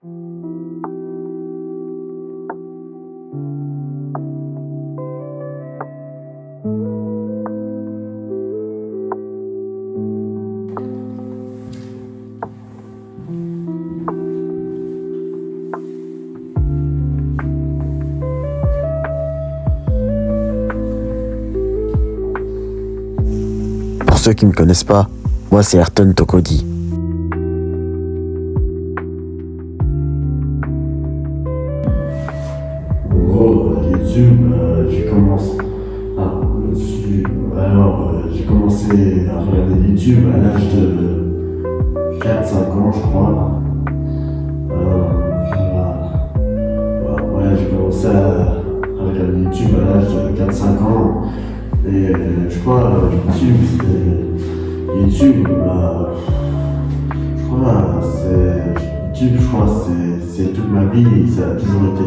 Pour ceux qui ne me connaissent pas, moi c'est Ayrton Tokodi. YouTube, j'ai commencé à regarder YouTube à l'âge de 4-5 ans, je crois. J'ai commencé à regarder YouTube à l'âge de 4-5 ans. Et je crois YouTube, c'est toute ma vie et ça a toujours été.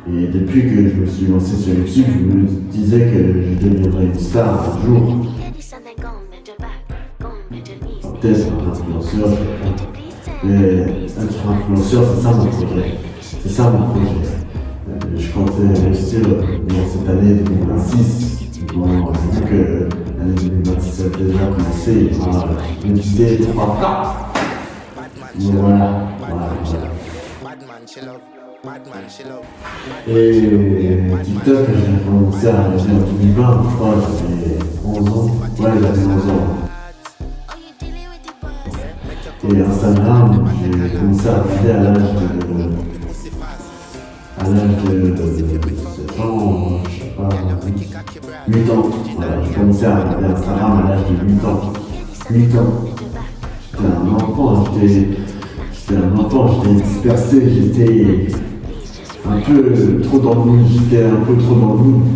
Et depuis que je me suis lancé sur YouTube, je me disais que je deviendrais une star un jour. Peut-être un influenceur, mais être influenceur, c'est ça mon projet. C'est ça mon projet. Je comptais réussir dans cette année 2026. Bon, vu que l'année 2026 a déjà commencé, je me disais 3 ans. Mais voilà. Et TikTok, j'ai commencé à regarder en 2020, je crois, j'avais 11 ans. Ouais, j'avais 11 ans. Et Instagram, j'ai commencé à regarder à l'âge de 7 ans, je sais pas, 8 ans. Voilà, j'ai commencé à regarder Instagram à l'âge de 8 ans. 8 ans. J'étais un enfant, j'étais dispersé, j'étais un peu trop dans le mood,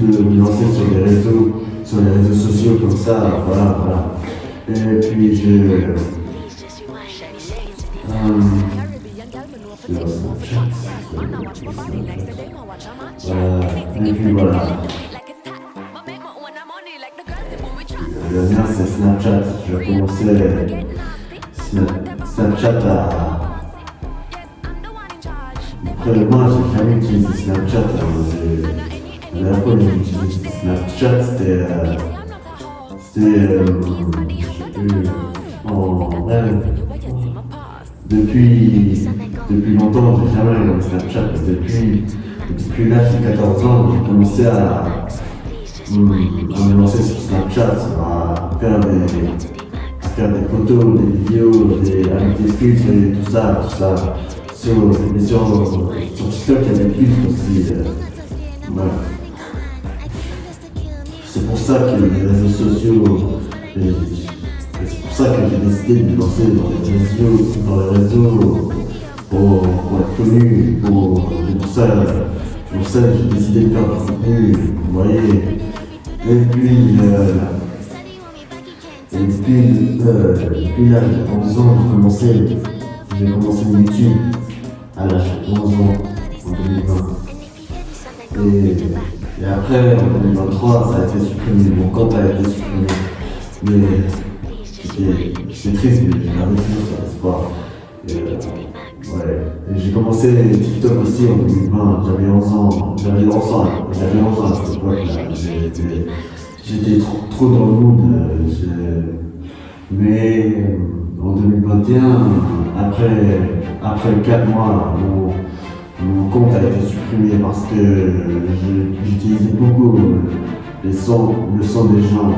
de me lancer sur les réseaux sociaux comme ça, voilà. Et puis et puis voilà. Le mien c'est Snapchat, je commençais Snapchat après moi j'ai jamais utilisé Snapchat, la dernière fois que j'ai utilisé Snapchat c'était en rêve. Depuis longtemps j'ai jamais regardé Snapchat, depuis l'âge de 14 ans j'ai commencé à me lancer sur Snapchat, à faire des photos, des vidéos, avec des filtres et tout ça. Sur TikTok, il y a des filtres aussi. C'est pour ça que les réseaux sociaux, c'est pour ça que j'ai décidé de me lancer dans les réseaux pour être connu. C'est pour ça que j'ai décidé de faire du contenu, vous voyez. Et puis là, j'ai 11 ans, j'ai commencé YouTube à l'âge de 11 ans, en 2020. Et après, en 2023, ça a été supprimé, mon compte a été supprimé. Mais j'étais triste, mais j'ai gardé toujours sur l'espoir. Et j'ai commencé TikTok aussi en 2020, j'avais 11 ans à cette époque-là. J'étais trop dans le mood. Mais en 2021, après 4 mois, mon compte a été supprimé parce que j'utilisais beaucoup le son des gens.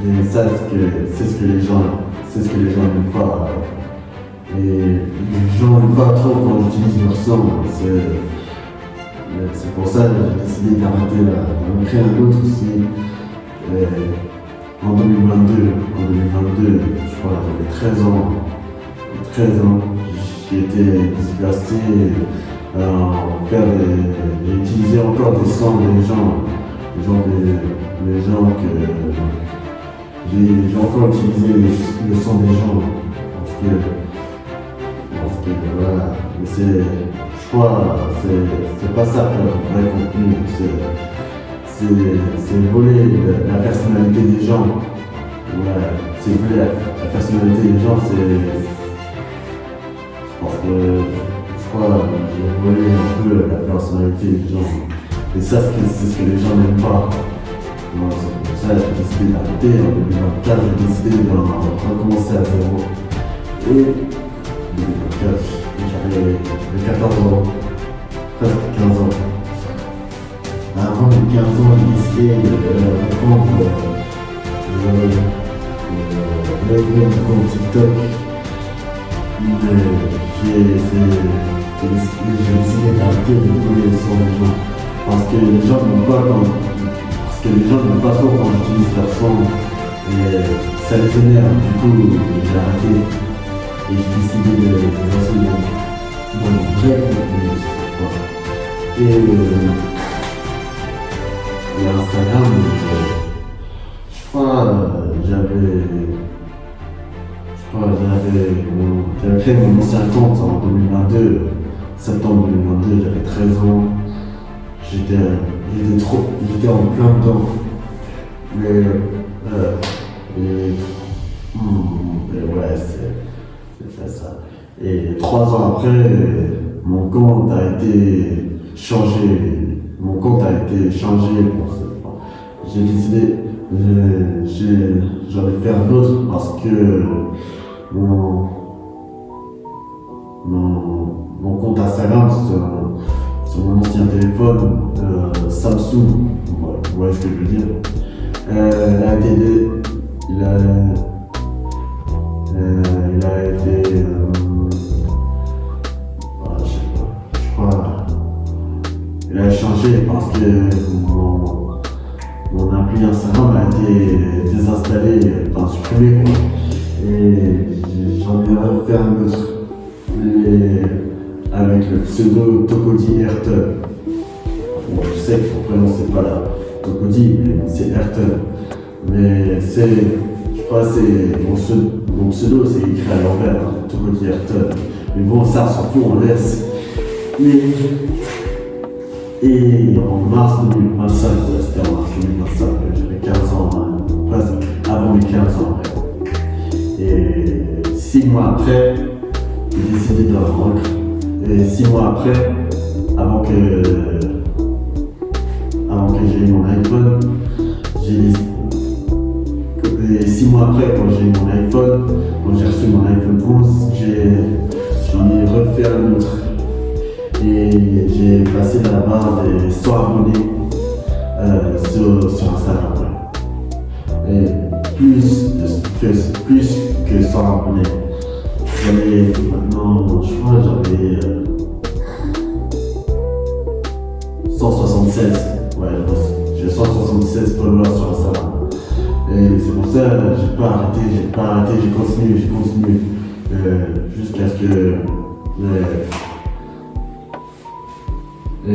Et ça, c'est ce que les gens n'aiment pas. Et les gens n'aiment pas trop quand j'utilise leur son. C'est pour ça que j'ai décidé d'arrêter d'en créer un autre aussi. En 2022, je crois, j'avais 13 ans, j'ai été dispersé, j'ai utilisé encore des sons des gens que j'ai encore utilisé le son des gens parce que voilà, mais je crois, c'est pas ça le vrai contenu, c'est voler la personnalité des gens. Ouais, c'est voler la personnalité des gens, Parce que je crois que j'ai volé un peu la personnalité des gens. Et ça, c'est ce que les gens n'aiment pas. Donc, c'est pour ça que j'ai décidé d'arrêter. En 2024, j'ai décidé de recommencer à zéro. Et en 2024, j'avais 14 ans, presque 15 ans. Avant mes 15 ans, j'ai décidé de reprendre le compte TikTok. J'ai décidé d'arrêter de voler sur les gens. Parce que les gens n'aiment pas trop quand j'utilise leur son. Et ça les énerve. Du coup, j'ai arrêté. Et j'ai décidé de lancer mon vrai contenu. Et Instagram, je crois j'avais créé mon ancien compte en 2022, septembre 2022, j'avais 13 ans. J'étais en plein dedans. Mais ouais, c'est ça. Et 3 ans après, mon compte a été changé. J'ai décidé, j'en ai fait un autre parce que mon compte Instagram sur mon ancien téléphone Samsung, vous voyez ce que je veux dire. Il a changé parce que mon appli Instagram a été désinstallé, enfin supprimé quoi. Et j'en ai refait un autre. Avec le pseudo Tokodi Ayrton. Bon, je sais qu'on ne prononce pas la Tokodi, mais c'est Ayrton. Mais je crois que c'est mon pseudo, c'est écrit à l'envers, Tokodi Ayrton. Mais bon, ça s'en fout, on laisse. Et en mars 2025, c'était en mars 2025, j'avais 15 ans, presque avant mes 15 ans. Et 6 mois après, j'ai décidé de revendre. Et 6 mois après, avant que j'ai eu mon iPhone, et 6 mois après, quand j'ai eu mon iPhone, quand j'ai reçu mon iPhone 11, j'en ai refait un autre. Et j'ai passé la barre des 100 abonnés sur Instagram. Et plus que 100 abonnés. Maintenant, je crois que j'avais 176. Ouais, j'ai 176 followers sur Instagram. Et c'est pour ça que j'ai pas arrêté, j'ai continué. Jusqu'à ce que il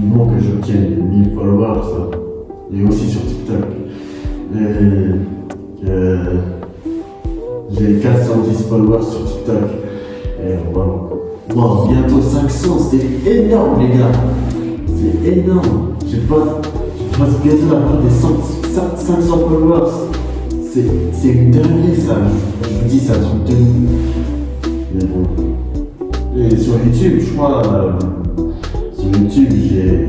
manque que j'obtienne 1000 followers, ça. Et aussi sur TikTok. J'ai 410 followers sur TikTok. Et wow, bientôt 500, c'est énorme les gars. C'est énorme. Je passe bientôt la barre des 500 followers. C'est une dinguerie ça. Je vous dis, c'est un truc de ouf. Mais bon. Et sur YouTube, je crois, sur YouTube, j'ai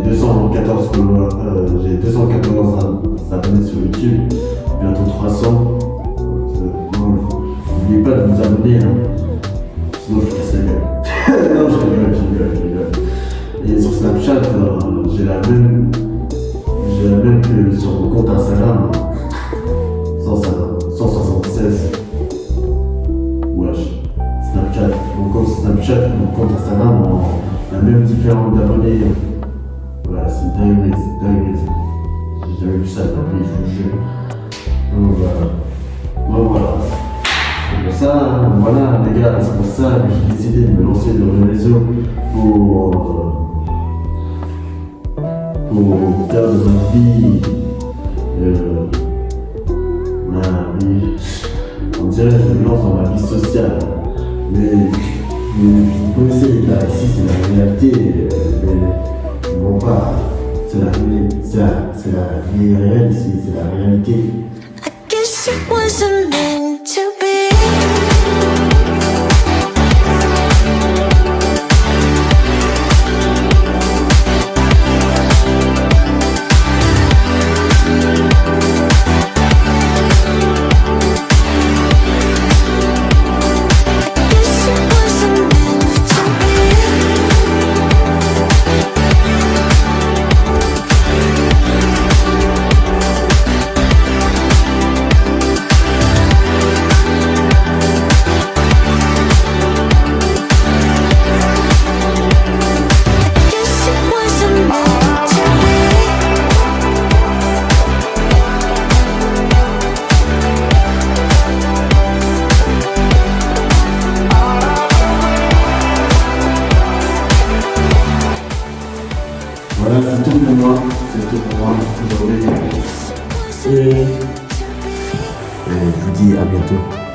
214 followers, j'ai 214 abonnés sur YouTube, bientôt 300. N'oubliez pas de vous abonner, hein. Sinon je casse la gueule. Non, je rigole. Et sur Snapchat, j'ai la même que sur mon compte Instagram. 176. Wesh. Snapchat, mon compte Instagram ont la même différence d'abonnés. Voilà, c'est dingue. J'ai jamais vu ça depuis, je vous jure. Donc voilà. C'est pour ça, voilà les gars, c'est pour ça que j'ai décidé de me lancer dans le réseau pour faire de ma vie on dirait que je me lance dans ma vie sociale. Mais vous connaissez les gars, ici c'est la réalité. Mais bon, pas, c'est la réalité. c'est la vie réelle ici, c'est la réalité. I guess it wasn't meant to be. Voilà, c'est tout pour moi. C'est tout pour moi aujourd'hui. Et je vous dis à bientôt.